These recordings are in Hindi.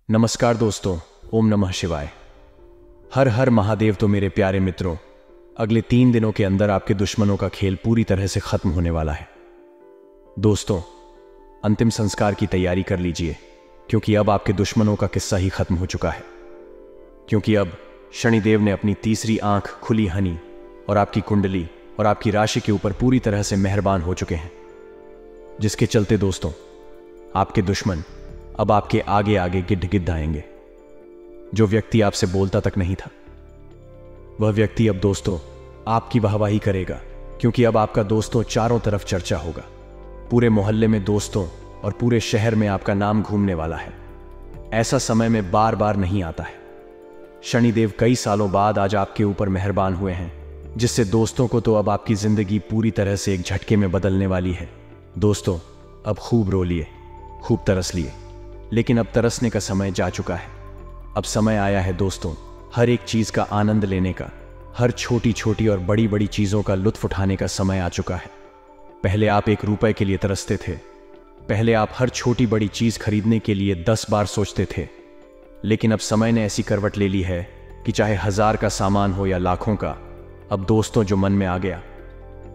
नमस्कार दोस्तों, ओम नमः शिवाय। हर हर महादेव। तो मेरे प्यारे मित्रों, अगले 3 दिनों के अंदर आपके दुश्मनों का खेल पूरी तरह से खत्म होने वाला है। दोस्तों, अंतिम संस्कार की तैयारी कर लीजिए, क्योंकि अब आपके दुश्मनों का किस्सा ही खत्म हो चुका है। क्योंकि अब शनिदेव ने अपनी तीसरी आंख खुली हनी और आपकी कुंडली और आपकी राशि के ऊपर पूरी तरह से मेहरबान हो चुके हैं, जिसके चलते दोस्तों आपके दुश्मन अब आपके आगे आगे गिद्ध गिद्ध आएंगे। जो व्यक्ति आपसे बोलता तक नहीं था, वह व्यक्ति अब दोस्तों आपकी वाहवाही करेगा, क्योंकि अब आपका दोस्तों चारों तरफ चर्चा होगा। पूरे मोहल्ले में दोस्तों और पूरे शहर में आपका नाम घूमने वाला है। ऐसा समय में बार बार नहीं आता है। शनिदेव कई सालों बाद आज आपके ऊपर मेहरबान हुए हैं, जिससे दोस्तों को तो अब आपकी जिंदगी पूरी तरह से एक झटके में बदलने वाली है। दोस्तों, अब खूब रो लिए, खूब तरस लिए, लेकिन अब तरसने का समय जा चुका है। अब समय आया है दोस्तों हर एक चीज का आनंद लेने का, हर छोटी छोटी और बड़ी बड़ी चीजों का लुत्फ उठाने का समय आ चुका है। पहले आप 1 रुपए के लिए तरसते थे, पहले आप हर छोटी बड़ी चीज खरीदने के लिए 10 बार सोचते थे, लेकिन अब समय ने ऐसी करवट ले ली है कि चाहे 1000 का सामान हो या लाखों का, अब दोस्तों जो मन में आ गया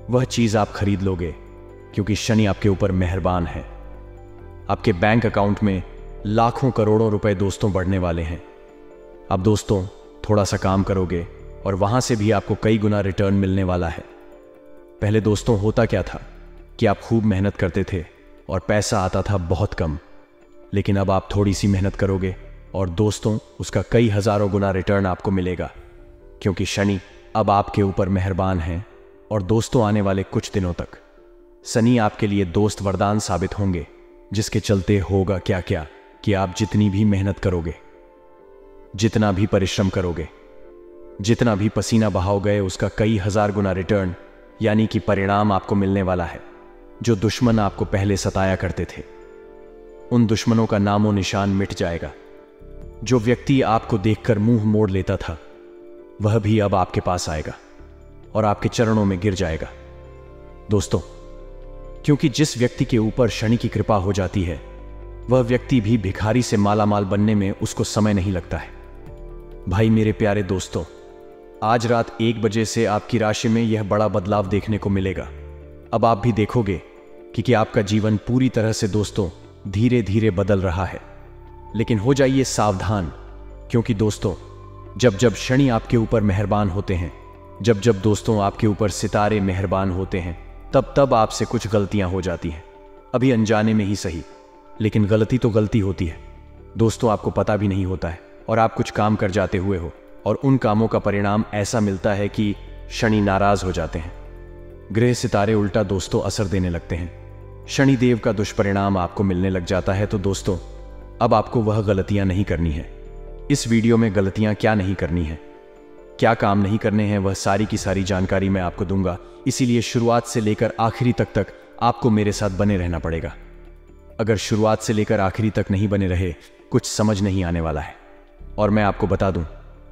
वह चीज आप खरीद लोगे, क्योंकि शनि आपके ऊपर मेहरबान है। आपके बैंक अकाउंट में लाखों करोड़ों रुपए दोस्तों बढ़ने वाले हैं। अब दोस्तों थोड़ा सा काम करोगे और वहां से भी आपको कई गुना रिटर्न मिलने वाला है। पहले दोस्तों होता क्या था कि आप खूब मेहनत करते थे और पैसा आता था बहुत कम, लेकिन अब आप थोड़ी सी मेहनत करोगे और दोस्तों उसका कई हजारों गुना रिटर्न आपको मिलेगा, क्योंकि शनि अब आपके ऊपर मेहरबान है। और दोस्तों आने वाले कुछ दिनों तक शनि आपके लिए दोस्त वरदान साबित होंगे, जिसके चलते होगा क्या क्या कि आप जितनी भी मेहनत करोगे, जितना भी परिश्रम करोगे, जितना भी पसीना बहाओगे, उसका कई हजार गुना रिटर्न यानी कि परिणाम आपको मिलने वाला है। जो दुश्मन आपको पहले सताया करते थे, उन दुश्मनों का नामो निशान मिट जाएगा। जो व्यक्ति आपको देखकर मुंह मोड़ लेता था, वह भी अब आपके पास आएगा और आपके चरणों में गिर जाएगा। दोस्तों, क्योंकि जिस व्यक्ति के ऊपर शनि की कृपा हो जाती है, वह व्यक्ति भी भिखारी से मालामाल बनने में उसको समय नहीं लगता है। भाई मेरे प्यारे दोस्तों, आज रात 1 बजे से आपकी राशि में यह बड़ा बदलाव देखने को मिलेगा। अब आप भी देखोगे कि आपका जीवन पूरी तरह से दोस्तों धीरे धीरे बदल रहा है। लेकिन हो जाइए सावधान, क्योंकि दोस्तों जब जब शनि आपके ऊपर मेहरबान होते हैं, जब जब दोस्तों आपके ऊपर सितारे मेहरबान होते हैं, तब तब आपसे कुछ गलतियां हो जाती हैं। अभी अनजाने में ही सही, लेकिन गलती तो गलती होती है। दोस्तों आपको पता भी नहीं होता है और आप कुछ काम कर जाते हुए हो और उन कामों का परिणाम ऐसा मिलता है कि शनि नाराज हो जाते हैं। ग्रह सितारे उल्टा दोस्तों असर देने लगते हैं। शनिदेव का दुष्परिणाम आपको मिलने लग जाता है। तो दोस्तों अब आपको वह गलतियां नहीं करनी है। इस वीडियो में गलतियां क्या नहीं करनी है, क्या काम नहीं करने हैं, वह सारी की सारी जानकारी मैं आपको दूंगा। इसीलिए शुरुआत से लेकर आखिरी तक आपको मेरे साथ बने रहना पड़ेगा। अगर शुरुआत से लेकर आखिरी तक नहीं बने रहे, कुछ समझ नहीं आने वाला है। और मैं आपको बता दूं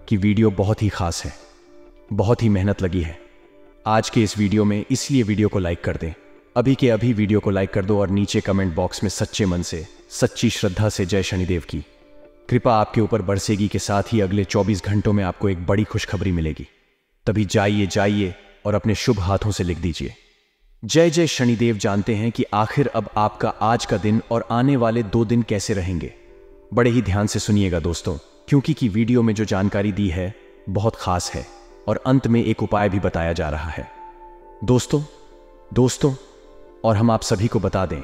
कि वीडियो बहुत ही खास है, बहुत ही मेहनत लगी है आज के इस वीडियो में, इसलिए वीडियो को लाइक कर दें। अभी के अभी वीडियो को लाइक कर दो और नीचे कमेंट बॉक्स में सच्चे मन से, सच्ची श्रद्धा से जय शनिदेव की कृपा आपके ऊपर बरसेगी के साथ ही अगले 24 घंटों में आपको एक बड़ी खुशखबरी मिलेगी। तभी जाइए और अपने शुभ हाथों से लिख दीजिए जय जय शनिदेव। जानते हैं कि आखिर अब आपका आज का दिन और आने वाले 2 दिन कैसे रहेंगे। बड़े ही ध्यान से सुनिएगा दोस्तों, क्योंकि की वीडियो में जो जानकारी दी है बहुत खास है और अंत में एक उपाय भी बताया जा रहा है। दोस्तों और हम आप सभी को बता दें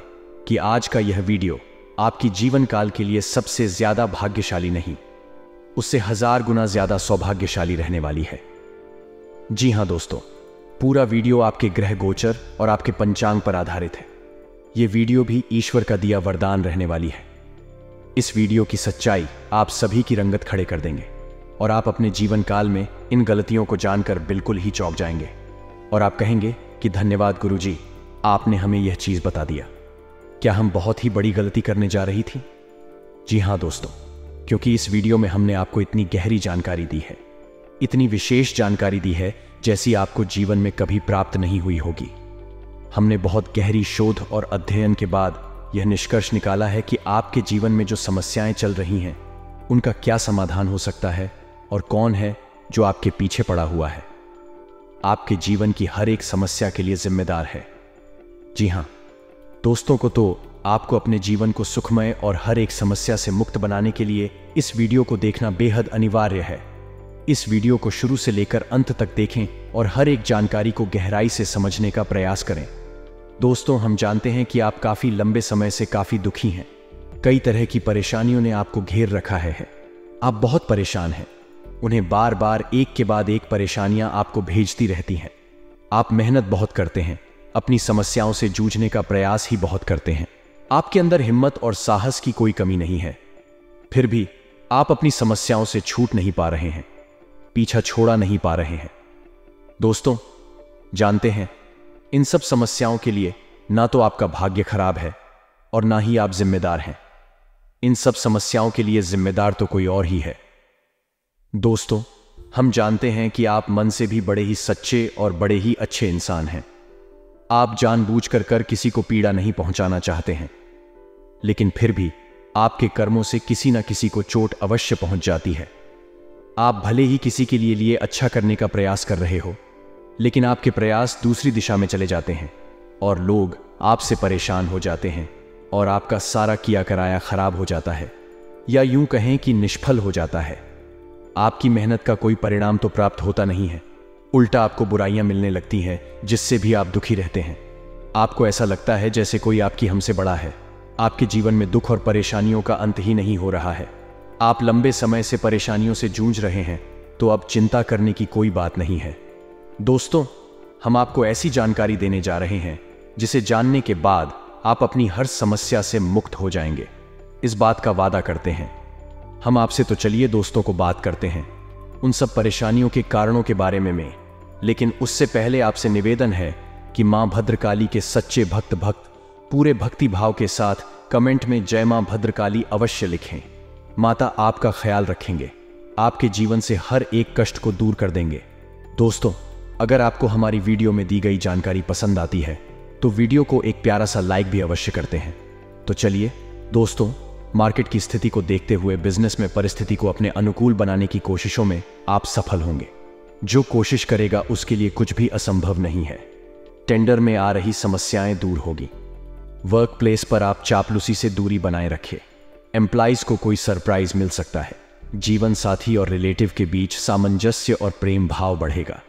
कि आज का यह वीडियो आपकी जीवन काल के लिए सबसे ज्यादा भाग्यशाली नहीं, उससे 1000 गुना ज्यादा सौभाग्यशाली रहने वाली है। जी हां दोस्तों, पूरा वीडियो आपके ग्रह गोचर और आपके पंचांग पर आधारित है। यह वीडियो भी ईश्वर का दिया वरदान रहने वाली है। इस वीडियो की सच्चाई आप सभी की रंगत खड़े कर देंगे और आप अपने जीवन काल में इन गलतियों को जानकर बिल्कुल ही चौंक जाएंगे और आप कहेंगे कि धन्यवाद गुरुजी, आपने हमें यह चीज बता दिया। क्या हम बहुत ही बड़ी गलती करने जा रही थी? जी हां दोस्तों, क्योंकि इस वीडियो में हमने आपको इतनी गहरी जानकारी दी है, इतनी विशेष जानकारी दी है जैसी आपको जीवन में कभी प्राप्त नहीं हुई होगी। हमने बहुत गहरी शोध और अध्ययन के बाद यह निष्कर्ष निकाला है कि आपके जीवन में जो समस्याएं चल रही हैं, उनका क्या समाधान हो सकता है और कौन है जो आपके पीछे पड़ा हुआ है, आपके जीवन की हर एक समस्या के लिए जिम्मेदार है। जी हां दोस्तों, को तो आपको अपने जीवन को सुखमय और हर एक समस्या से मुक्त बनाने के लिए इस वीडियो को देखना बेहद अनिवार्य है। इस वीडियो को शुरू से लेकर अंत तक देखें और हर एक जानकारी को गहराई से समझने का प्रयास करें। दोस्तों, हम जानते हैं कि आप काफी लंबे समय से काफी दुखी हैं। कई तरह की परेशानियों ने आपको घेर रखा है। आप बहुत परेशान हैं। उन्हें बार बार एक के बाद एक परेशानियां आपको भेजती रहती हैं। आप मेहनत बहुत करते हैं, अपनी समस्याओं से जूझने का प्रयास ही बहुत करते हैं। आपके अंदर हिम्मत और साहस की कोई कमी नहीं है, फिर भी आप अपनी समस्याओं से छूट नहीं पा रहे हैं, पीछा छोड़ा नहीं पा रहे हैं। दोस्तों, जानते हैं इन सब समस्याओं के लिए ना तो आपका भाग्य खराब है और ना ही आप जिम्मेदार हैं। इन सब समस्याओं के लिए जिम्मेदार तो कोई और ही है। दोस्तों, हम जानते हैं कि आप मन से भी बड़े ही सच्चे और बड़े ही अच्छे इंसान हैं। आप जानबूझकर किसी को पीड़ा नहीं पहुंचाना चाहते हैं, लेकिन फिर भी आपके कर्मों से किसी ना किसी को चोट अवश्य पहुंच जाती है। आप भले ही किसी के लिए अच्छा करने का प्रयास कर रहे हो, लेकिन आपके प्रयास दूसरी दिशा में चले जाते हैं और लोग आपसे परेशान हो जाते हैं और आपका सारा किया कराया खराब हो जाता है, या यूं कहें कि निष्फल हो जाता है। आपकी मेहनत का कोई परिणाम तो प्राप्त होता नहीं है, उल्टा आपको बुराइयां मिलने लगती हैं, जिससे भी आप दुखी रहते हैं। आपको ऐसा लगता है जैसे कोई आपकी हमसे बड़ा है। आपके जीवन में दुख और परेशानियों का अंत ही नहीं हो रहा है। आप लंबे समय से परेशानियों से जूझ रहे हैं, तो अब चिंता करने की कोई बात नहीं है। दोस्तों, हम आपको ऐसी जानकारी देने जा रहे हैं जिसे जानने के बाद आप अपनी हर समस्या से मुक्त हो जाएंगे। इस बात का वादा करते हैं हम आपसे। तो चलिए दोस्तों को बात करते हैं उन सब परेशानियों के कारणों के बारे में। लेकिन उससे पहले आपसे निवेदन है कि मां भद्रकाली के सच्चे भक्त पूरे भक्ति भाव के साथ कमेंट में जय मां भद्रकाली अवश्य लिखें। माता आपका ख्याल रखेंगे, आपके जीवन से हर एक कष्ट को दूर कर देंगे। दोस्तों, अगर आपको हमारी वीडियो में दी गई जानकारी पसंद आती है तो वीडियो को एक प्यारा सा लाइक भी अवश्य करते हैं। तो चलिए दोस्तों, मार्केट की स्थिति को देखते हुए बिजनेस में परिस्थिति को अपने अनुकूल बनाने की कोशिशों में आप सफल होंगे। जो कोशिश करेगा उसके लिए कुछ भी असंभव नहीं है। टेंडर में आ रही समस्याएं दूर होगी। वर्क प्लेस पर आप चापलूसी से दूरी बनाए रखें। एम्प्लॉइज को कोई सरप्राइज मिल सकता है। जीवन साथी और रिलेटिव के बीच सामंजस्य और प्रेम भाव बढ़ेगा।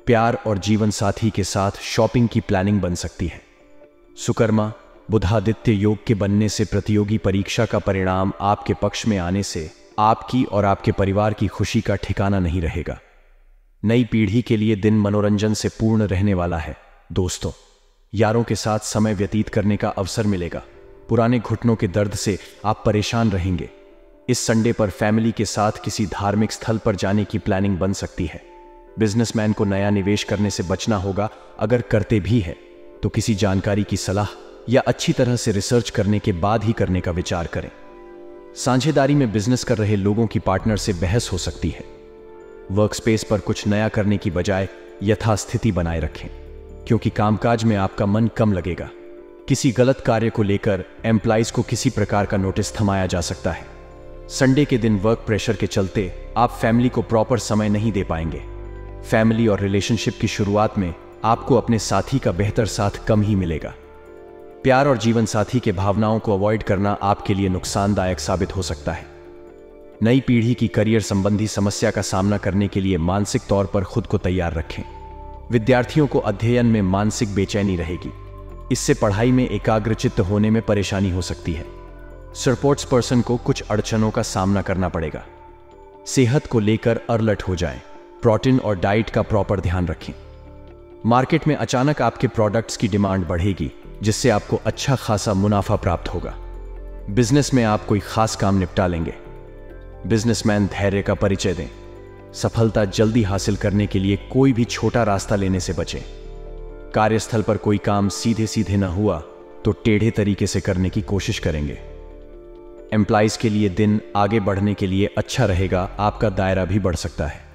प्यार और जीवन साथी के साथ शॉपिंग की प्लानिंग बन सकती है। सुकर्मा बुधादित्य योग के बनने से प्रतियोगी परीक्षा का परिणाम आपके पक्ष में आने से आपकी और आपके परिवार की खुशी का ठिकाना नहीं रहेगा। नई पीढ़ी के लिए दिन मनोरंजन से पूर्ण रहने वाला है। दोस्तों, यारों के साथ समय व्यतीत करने का अवसर मिलेगा। पुराने घुटनों के दर्द से आप परेशान रहेंगे। इस संडे पर फैमिली के साथ किसी धार्मिक स्थल पर जाने की प्लानिंग बन सकती है। बिजनेसमैन को नया निवेश करने से बचना होगा। अगर करते भी है तो किसी जानकारी की सलाह या अच्छी तरह से रिसर्च करने के बाद ही करने का विचार करें। साझेदारी में बिजनेस कर रहे लोगों की पार्टनर से बहस हो सकती है। वर्कस्पेस पर कुछ नया करने की बजाय यथास्थिति बनाए रखें, क्योंकि कामकाज में आपका मन कम लगेगा। किसी गलत कार्य को लेकर एम्प्लॉइज को किसी प्रकार का नोटिस थमाया जा सकता है। संडे के दिन वर्क प्रेशर के चलते आप फैमिली को प्रॉपर समय नहीं दे पाएंगे। फैमिली और रिलेशनशिप की शुरुआत में आपको अपने साथी का बेहतर साथ कम ही मिलेगा। प्यार और जीवन साथी के भावनाओं को अवॉइड करना आपके लिए नुकसानदायक साबित हो सकता है। नई पीढ़ी की करियर संबंधी समस्या का सामना करने के लिए मानसिक तौर पर खुद को तैयार रखें। विद्यार्थियों को अध्ययन में मानसिक बेचैनी रहेगी। इससे पढ़ाई में एकाग्रचित्त होने में परेशानी हो सकती है। सपोर्ट्स पर्सन को कुछ अड़चनों का सामना करना पड़ेगा। सेहत को लेकर अलर्ट हो जाएं। प्रोटीन और डाइट का प्रॉपर ध्यान रखें। मार्केट में अचानक आपके प्रोडक्ट्स की डिमांड बढ़ेगी, जिससे आपको अच्छा खासा मुनाफा प्राप्त होगा। बिजनेस में आप कोई खास काम निपटा लेंगे। बिजनेसमैन धैर्य का परिचय दें। सफलता जल्दी हासिल करने के लिए कोई भी छोटा रास्ता लेने से बचें। कार्यस्थल पर कोई काम सीधे सीधे न हुआ तो टेढ़े तरीके से करने की कोशिश करेंगे। एम्प्लॉइज के लिए दिन आगे बढ़ने के लिए अच्छा रहेगा। आपका दायरा भी बढ़ सकता है।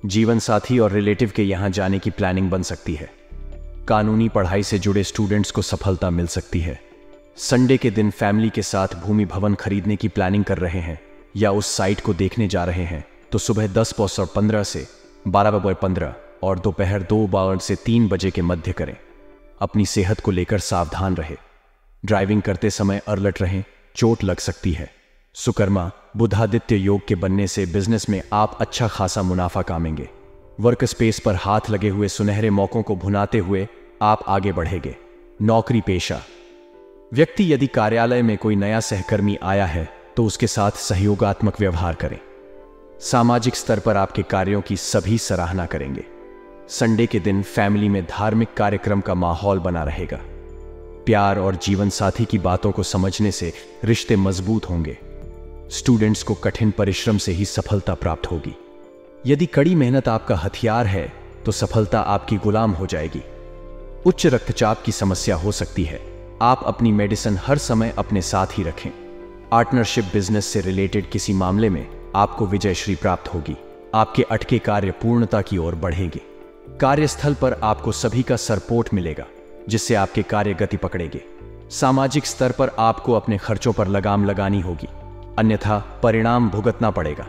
जीवन साथी और रिलेटिव के यहां जाने की प्लानिंग बन सकती है। कानूनी पढ़ाई से जुड़े स्टूडेंट्स को सफलता मिल सकती है। संडे के दिन फैमिली के साथ भूमि भवन खरीदने की प्लानिंग कर रहे हैं या उस साइट को देखने जा रहे हैं तो सुबह 10:15 से 12:15 और दोपहर 2 से 3 बजे के मध्य करें। अपनी सेहत को लेकर सावधान रहे। ड्राइविंग करते समय अलर्ट रहें, चोट लग सकती है। सुकर्मा बुधादित्य योग के बनने से बिजनेस में आप अच्छा खासा मुनाफा कामेंगे। वर्क स्पेस पर हाथ लगे हुए सुनहरे मौकों को भुनाते हुए आप आगे बढ़ेंगे। नौकरी पेशा व्यक्ति यदि कार्यालय में कोई नया सहकर्मी आया है तो उसके साथ सहयोगात्मक व्यवहार करें। सामाजिक स्तर पर आपके कार्यों की सभी सराहना करेंगे। संडे के दिन फैमिली में धार्मिक कार्यक्रम का माहौल बना रहेगा। प्यार और जीवन साथी की बातों को समझने से रिश्ते मजबूत होंगे। स्टूडेंट्स को कठिन परिश्रम से ही सफलता प्राप्त होगी। यदि कड़ी मेहनत आपका हथियार है तो सफलता आपकी गुलाम हो जाएगी। उच्च रक्तचाप की समस्या हो सकती है। आप अपनी मेडिसिन हर समय अपने साथ ही रखें। पार्टनरशिप बिजनेस से रिलेटेड किसी मामले में आपको विजयश्री प्राप्त होगी। आपके अटके कार्य पूर्णता की ओर बढ़ेंगे। कार्यस्थल पर आपको सभी का सपोर्ट मिलेगा जिससे आपके कार्य गति पकड़ेंगे। सामाजिक स्तर पर आपको अपने खर्चों पर लगाम लगानी होगी, अन्यथा परिणाम भुगतना पड़ेगा।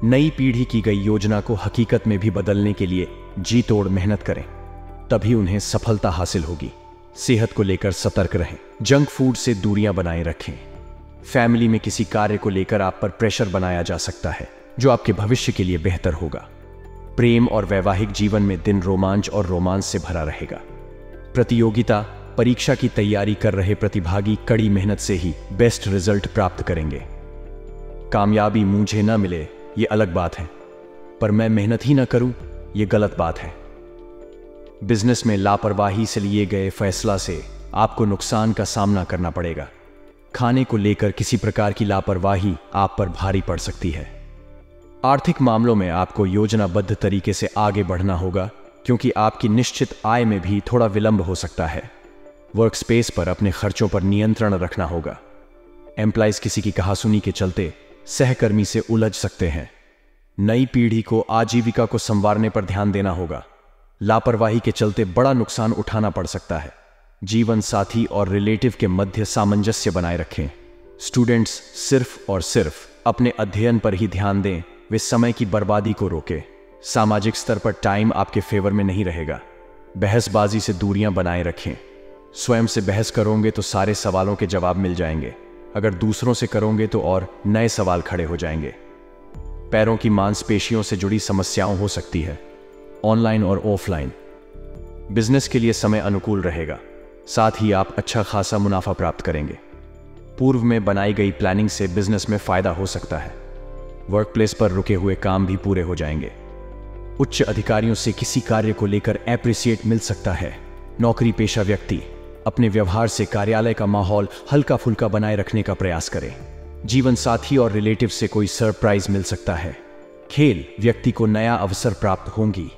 नई पीढ़ी की गई योजना को हकीकत में भी बदलने के लिए जी तोड़ मेहनत करें, तभी उन्हें सफलता हासिल होगी। सेहत को लेकर सतर्क रहें। जंक फूड से दूरियां बनाए रखें। फैमिली में किसी कार्य को लेकर आप पर प्रेशर बनाया जा सकता है जो आपके भविष्य के लिए बेहतर होगा। प्रेम और वैवाहिक जीवन में दिन रोमांच और रोमांस से भरा रहेगा। प्रतियोगिता परीक्षा की तैयारी कर रहे प्रतिभागी कड़ी मेहनत से ही बेस्ट रिजल्ट प्राप्त करेंगे। कामयाबी मुझे न मिले ये अलग बात है, पर मैं मेहनत ही न करूं ये गलत बात है। बिजनेस में लापरवाही से लिए गए फैसला से आपको नुकसान का सामना करना पड़ेगा। खाने को लेकर किसी प्रकार की लापरवाही आप पर भारी पड़ सकती है। आर्थिक मामलों में आपको योजनाबद्ध तरीके से आगे बढ़ना होगा क्योंकि आपकी निश्चित आय में भी थोड़ा विलंब हो सकता है। वर्क स्पेस पर अपने खर्चों पर नियंत्रण रखना होगा। एम्प्लॉइज किसी की कहासुनी के चलते सहकर्मी से उलझ सकते हैं। नई पीढ़ी को आजीविका को संवारने पर ध्यान देना होगा। लापरवाही के चलते बड़ा नुकसान उठाना पड़ सकता है। जीवन साथी और रिलेटिव के मध्य सामंजस्य बनाए रखें। स्टूडेंट्स सिर्फ और सिर्फ अपने अध्ययन पर ही ध्यान दें, वे समय की बर्बादी को रोकें। सामाजिक स्तर पर टाइम आपके फेवर में नहीं रहेगा। बहसबाजी से दूरियां बनाए रखें। स्वयं से बहस करोगे तो सारे सवालों के जवाब मिल जाएंगे, अगर दूसरों से करोगे तो और नए सवाल खड़े हो जाएंगे। पैरों की मांसपेशियों से जुड़ी समस्याओं हो सकती है। ऑनलाइन और ऑफलाइन बिजनेस के लिए समय अनुकूल रहेगा, साथ ही आप अच्छा खासा मुनाफा प्राप्त करेंगे। पूर्व में बनाई गई प्लानिंग से बिजनेस में फायदा हो सकता है। वर्क प्लेस पर रुके हुए काम भी पूरे हो जाएंगे। उच्च अधिकारियों से किसी कार्य को लेकर एप्रिसिएट मिल सकता है। नौकरी पेशा व्यक्ति अपने व्यवहार से कार्यालय का माहौल हल्का फुल्का बनाए रखने का प्रयास करें। जीवन साथी और रिलेटिव से कोई सरप्राइज मिल सकता है। खेल व्यक्ति को नया अवसर प्राप्त होंगी।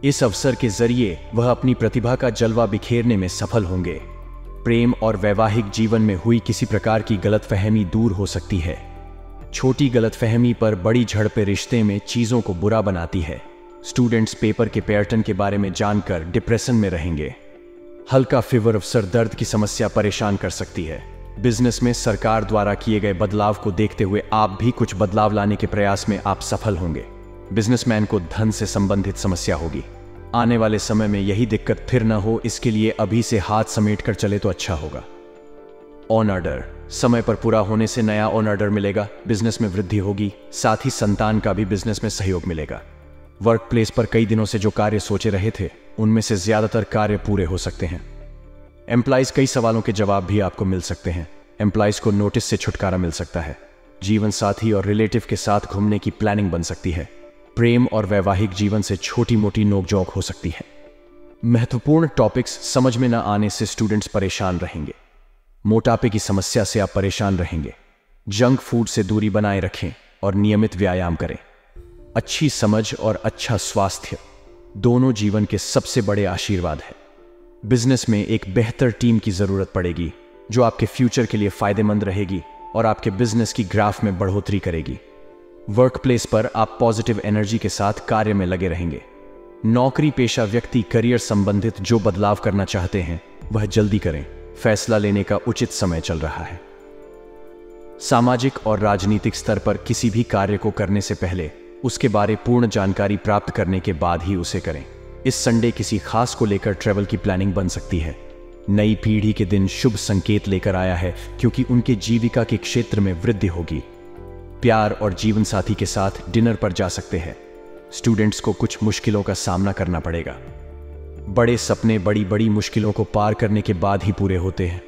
इस अवसर के जरिए वह अपनी प्रतिभा का जलवा बिखेरने में सफल होंगे। प्रेम और वैवाहिक जीवन में हुई किसी प्रकार की गलतफहमी दूर हो सकती है। छोटी गलतफहमी पर बड़ी झड़पें रिश्ते में चीजों को बुरा बनाती है। स्टूडेंट्स पेपर के पैटर्न के बारे में जानकर डिप्रेशन में रहेंगे। हल्का फीवर और सर दर्द की समस्या परेशान कर सकती है। बिजनेस में सरकार द्वारा किए गए बदलाव को देखते हुए आप भी कुछ बदलाव लाने के प्रयास में आप सफल होंगे। बिजनेसमैन को धन से संबंधित समस्या होगी। आने वाले समय में यही दिक्कत फिर न हो, इसके लिए अभी से हाथ समेट कर चले तो अच्छा होगा। ऑन ऑर्डर समय पर पूरा होने से नया ऑन ऑर्डर मिलेगा। बिजनेस में वृद्धि होगी, साथ ही संतान का भी बिजनेस में सहयोग मिलेगा। वर्क प्लेस पर कई दिनों से जो कार्य सोचे रहे थे उनमें से ज्यादातर कार्य पूरे हो सकते हैं। एम्प्लॉइज कई सवालों के जवाब भी आपको मिल सकते हैं। एम्प्लॉइज को नोटिस से छुटकारा मिल सकता है। जीवन साथी और रिलेटिव के साथ घूमने की प्लानिंग बन सकती है। प्रेम और वैवाहिक जीवन से छोटी मोटी नोकझोंक हो सकती है। महत्वपूर्ण टॉपिक्स समझ में न आने से स्टूडेंट्स परेशान रहेंगे। मोटापे की समस्या से आप परेशान रहेंगे। जंक फूड से दूरी बनाए रखें और नियमित व्यायाम करें। अच्छी समझ और अच्छा स्वास्थ्य दोनों जीवन के सबसे बड़े आशीर्वाद है। बिजनेस में एक बेहतर टीम की जरूरत पड़ेगी जो आपके फ्यूचर के लिए फायदेमंद रहेगी और आपके बिजनेस की ग्राफ में बढ़ोतरी करेगी। वर्क प्लेस पर आप पॉजिटिव एनर्जी के साथ कार्य में लगे रहेंगे। नौकरी पेशा व्यक्ति करियर संबंधित जो बदलाव करना चाहते हैं वह जल्दी करें। फैसला लेने का उचित समय चल रहा है। सामाजिक और राजनीतिक स्तर पर किसी भी कार्य को करने से पहले उसके बारे पूर्ण जानकारी प्राप्त करने के बाद ही उसे करें। इस संडे किसी खास को लेकर ट्रैवल की प्लानिंग बन सकती है। नई पीढ़ी के दिन शुभ संकेत लेकर आया है क्योंकि उनके जीविका के क्षेत्र में वृद्धि होगी। प्यार और जीवन साथी के साथ डिनर पर जा सकते हैं। स्टूडेंट्स को कुछ मुश्किलों का सामना करना पड़ेगा। बड़े सपने बड़ी बड़ी मुश्किलों को पार करने के बाद ही पूरे होते हैं।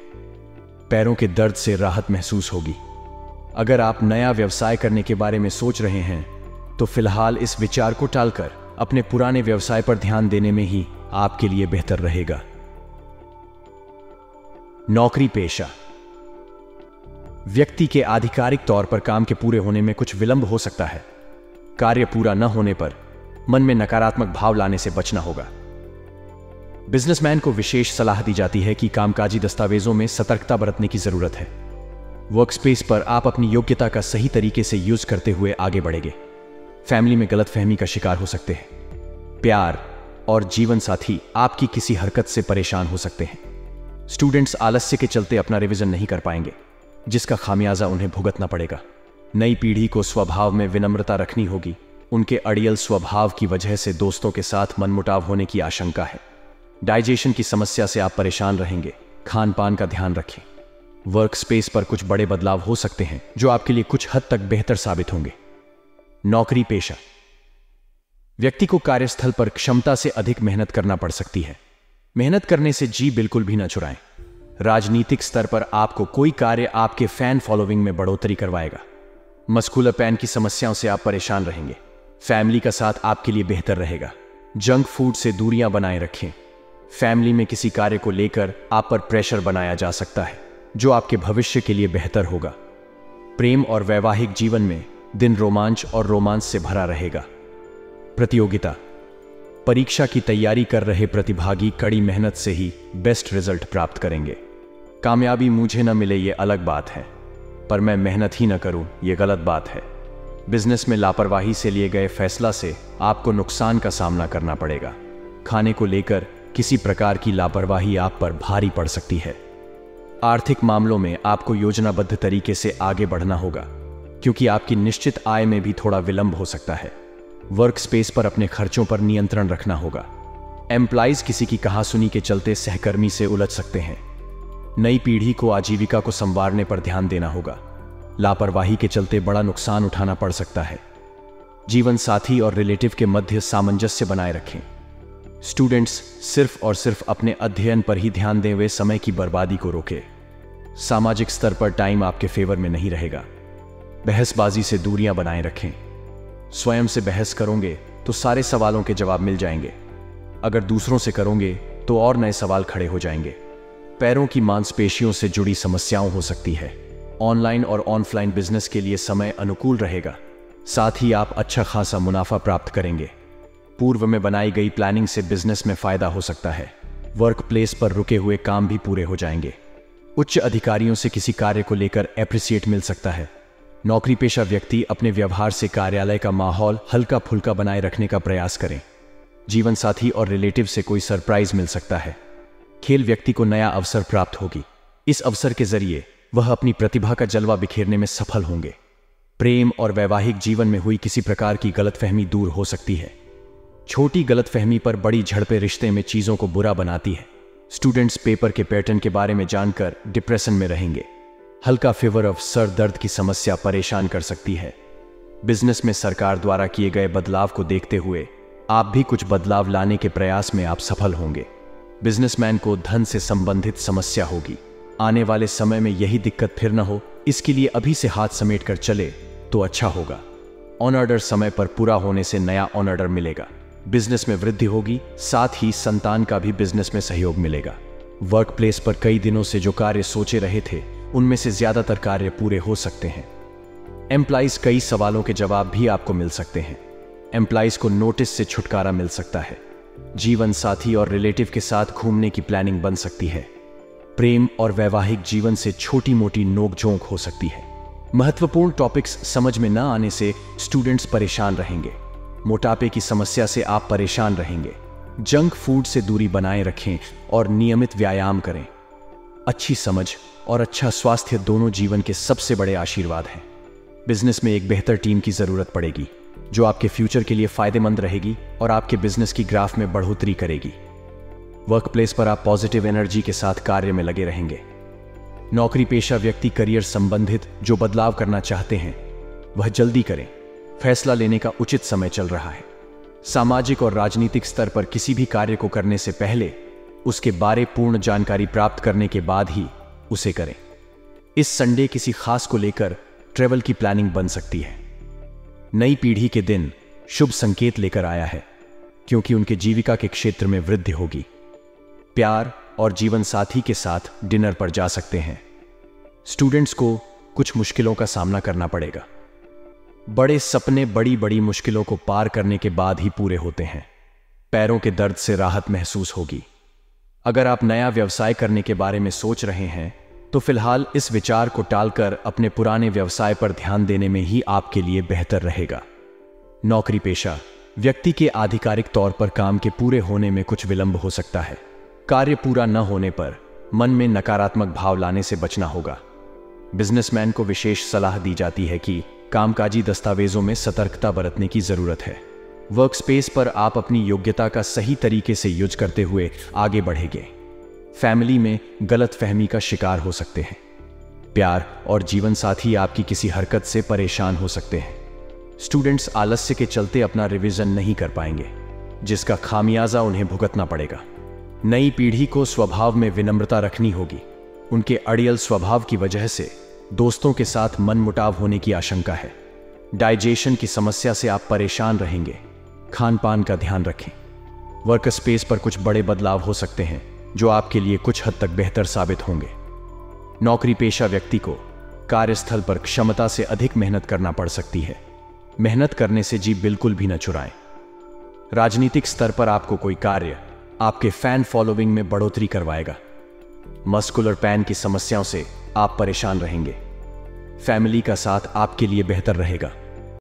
पैरों के दर्द से राहत महसूस होगी। अगर आप नया व्यवसाय करने के बारे में सोच रहे हैं तो फिलहाल इस विचार को टालकर अपने पुराने व्यवसाय पर ध्यान देने में ही आपके लिए बेहतर रहेगा। नौकरी पेशा। व्यक्ति के आधिकारिक तौर पर काम के पूरे होने में कुछ विलंब हो सकता है। कार्य पूरा न होने पर मन में नकारात्मक भाव लाने से बचना होगा। बिजनेसमैन को विशेष सलाह दी जाती है कि कामकाजी दस्तावेजों में सतर्कता बरतने की जरूरत है। वर्कस्पेस पर आप अपनी योग्यता का सही तरीके से यूज करते हुए आगे बढ़ेंगे। फैमिली में गलतफहमी का शिकार हो सकते हैं। प्यार और जीवन साथी आपकी किसी हरकत से परेशान हो सकते हैं। स्टूडेंट्स आलस्य के चलते अपना रिवीजन नहीं कर पाएंगे, जिसका खामियाजा उन्हें भुगतना पड़ेगा। नई पीढ़ी को स्वभाव में विनम्रता रखनी होगी। उनके अड़ियल स्वभाव की वजह से दोस्तों के साथ मनमुटाव होने की आशंका है। डाइजेशन की समस्या से आप परेशान रहेंगे। खान पान का ध्यान रखें। वर्क स्पेस पर कुछ बड़े बदलाव हो सकते हैं जो आपके लिए कुछ हद तक बेहतर साबित होंगे। नौकरी पेशा। व्यक्ति को कार्यस्थल पर क्षमता से अधिक मेहनत करना पड़ सकती है। मेहनत करने से जी बिल्कुल भी न चुराएं। राजनीतिक स्तर पर आपको कोई कार्य आपके फैन फॉलोइंग में बढ़ोतरी करवाएगा। मस्कुलर पैन की समस्याओं से आप परेशान रहेंगे। फैमिली का साथ आपके लिए बेहतर रहेगा। जंक फूड से दूरियां बनाए रखें। फैमिली में किसी कार्य को लेकर आप पर प्रेशर बनाया जा सकता है जो आपके भविष्य के लिए बेहतर होगा। प्रेम और वैवाहिक जीवन में दिन रोमांच और रोमांस से भरा रहेगा। प्रतियोगिता। परीक्षा की तैयारी कर रहे प्रतिभागी कड़ी मेहनत से ही बेस्ट रिजल्ट प्राप्त करेंगे। कामयाबी मुझे न मिले ये अलग बात है, पर मैं मेहनत ही न करूं ये गलत बात है। बिजनेस में लापरवाही से लिए गए फैसला से आपको नुकसान का सामना करना पड़ेगा। खाने को लेकर किसी प्रकार की लापरवाही आप पर भारी पड़ सकती है। आर्थिक मामलों में आपको योजनाबद्ध तरीके से आगे बढ़ना होगा क्योंकि आपकी निश्चित आय में भी थोड़ा विलंब हो सकता है। वर्क स्पेस पर अपने खर्चों पर नियंत्रण रखना होगा। एम्प्लॉइज किसी की कहासुनी के चलते सहकर्मी से उलझ सकते हैं। नई पीढ़ी को आजीविका को संवारने पर ध्यान देना होगा। लापरवाही के चलते बड़ा नुकसान उठाना पड़ सकता है। जीवन साथी और रिलेटिव के मध्य सामंजस्य बनाए रखें। स्टूडेंट्स सिर्फ और सिर्फ अपने अध्ययन पर ही ध्यान दें, वे समय की बर्बादी को रोकें। सामाजिक स्तर पर टाइम आपके फेवर में नहीं रहेगा। बहसबाजी से दूरियां बनाए रखें। स्वयं से बहस करोगे तो सारे सवालों के जवाब मिल जाएंगे। अगर दूसरों से करोगे तो और नए सवाल खड़े हो जाएंगे। पैरों की मांसपेशियों से जुड़ी समस्याओं हो सकती है। ऑनलाइन और ऑफलाइन बिजनेस के लिए समय अनुकूल रहेगा। साथ ही आप अच्छा खासा मुनाफा प्राप्त करेंगे। पूर्व में बनाई गई प्लानिंग से बिजनेस में फायदा हो सकता है। वर्क प्लेस पर रुके हुए काम भी पूरे हो जाएंगे। उच्च अधिकारियों से किसी कार्य को लेकर एप्रिसिएट मिल सकता है। नौकरी पेशा व्यक्ति अपने व्यवहार से कार्यालय का माहौल हल्का फुल्का बनाए रखने का प्रयास करें। जीवन साथी और रिलेटिव से कोई सरप्राइज मिल सकता है। खेल व्यक्ति को नया अवसर प्राप्त होगी। इस अवसर के जरिए वह अपनी प्रतिभा का जलवा बिखेरने में सफल होंगे। प्रेम और वैवाहिक जीवन में हुई किसी प्रकार की गलतफहमी दूर हो सकती है। छोटी गलतफहमी पर बड़ी झड़पें रिश्ते में चीजों को बुरा बनाती है। स्टूडेंट्स पेपर के पैटर्न के बारे में जानकर डिप्रेशन में रहेंगे। हल्का फीवर ऑफ सर दर्द की समस्या परेशान कर सकती है। बिजनेस में सरकार द्वारा किए गए बदलाव को देखते हुए आप भी कुछ बदलाव लाने के प्रयास में आप सफल होंगे। बिजनेसमैन को धन से संबंधित समस्या होगी। आने वाले समय में यही दिक्कत फिर न हो, इसके लिए अभी से हाथ समेट कर चले तो अच्छा होगा। ऑन ऑर्डर समय पर पूरा होने से नया ऑन ऑर्डर मिलेगा। बिजनेस में वृद्धि होगी। साथ ही संतान का भी बिजनेस में सहयोग मिलेगा। वर्क प्लेस पर कई दिनों से जो कार्य सोचे रहे थे उनमें से ज्यादातर कार्य पूरे हो सकते हैं। एम्प्लॉइज कई सवालों के जवाब भी आपको मिल सकते हैं। एम्प्लॉइज को नोटिस से छुटकारा मिल सकता है। जीवन साथी और रिलेटिव के साथ घूमने की प्लानिंग बन सकती है। प्रेम और वैवाहिक जीवन से छोटी मोटी नोकझोंक हो सकती है। महत्वपूर्ण टॉपिक्स समझ में न आने से स्टूडेंट्स परेशान रहेंगे। मोटापे की समस्या से आप परेशान रहेंगे। जंक फूड से दूरी बनाए रखें और नियमित व्यायाम करें। अच्छी समझ और अच्छा स्वास्थ्य दोनों जीवन के सबसे बड़े आशीर्वाद हैं। बिजनेस में एक बेहतर टीम की जरूरत पड़ेगी जो आपके फ्यूचर के लिए फायदेमंद रहेगी और आपके बिजनेस की ग्राफ में बढ़ोतरी करेगी। वर्क प्लेस पर आप पॉजिटिव एनर्जी के साथ कार्य में लगे रहेंगे। नौकरी पेशा व्यक्ति करियर संबंधित जो बदलाव करना चाहते हैं वह जल्दी करें। फैसला लेने का उचित समय चल रहा है। सामाजिक और राजनीतिक स्तर पर किसी भी कार्य को करने से पहले उसके बारे पूर्ण जानकारी प्राप्त करने के बाद ही उसे करें। इस संडे किसी खास को लेकर ट्रेवल की प्लानिंग बन सकती है। नई पीढ़ी के दिन शुभ संकेत लेकर आया है क्योंकि उनके जीविका के क्षेत्र में वृद्धि होगी। प्यार और जीवन साथी के साथ डिनर पर जा सकते हैं। स्टूडेंट्स को कुछ मुश्किलों का सामना करना पड़ेगा। बड़े सपने बड़ी बड़ी मुश्किलों को पार करने के बाद ही पूरे होते हैं। पैरों के दर्द से राहत महसूस होगी। अगर आप नया व्यवसाय करने के बारे में सोच रहे हैं तो फिलहाल इस विचार को टालकर अपने पुराने व्यवसाय पर ध्यान देने में ही आपके लिए बेहतर रहेगा। नौकरी पेशा व्यक्ति के आधिकारिक तौर पर काम के पूरे होने में कुछ विलंब हो सकता है। कार्य पूरा न होने पर मन में नकारात्मक भाव लाने से बचना होगा। बिजनेसमैन को विशेष सलाह दी जाती है कि कामकाजी दस्तावेजों में सतर्कता बरतने की जरूरत है। वर्क स्पेस पर आप अपनी योग्यता का सही तरीके से यूज करते हुए आगे बढ़ेंगे। फैमिली में गलतफहमी का शिकार हो सकते हैं। प्यार और जीवन साथी आपकी किसी हरकत से परेशान हो सकते हैं। स्टूडेंट्स आलस्य के चलते अपना रिवीजन नहीं कर पाएंगे जिसका खामियाजा उन्हें भुगतना पड़ेगा। नई पीढ़ी को स्वभाव में विनम्रता रखनी होगी। उनके अड़ियल स्वभाव की वजह से दोस्तों के साथ मनमुटाव होने की आशंका है। डाइजेशन की समस्या से आप परेशान रहेंगे। खान पान का ध्यान रखें। वर्क स्पेस पर कुछ बड़े बदलाव हो सकते हैं जो आपके लिए कुछ हद तक बेहतर साबित होंगे। नौकरी पेशा व्यक्ति को कार्यस्थल पर क्षमता से अधिक मेहनत करना पड़ सकती है। मेहनत करने से जी बिल्कुल भी न चुराएं। राजनीतिक स्तर पर आपको कोई कार्य आपके फैन फॉलोइंग में बढ़ोतरी करवाएगा। मस्कुलर पैन की समस्याओं से आप परेशान रहेंगे। फैमिली का साथ आपके लिए बेहतर रहेगा।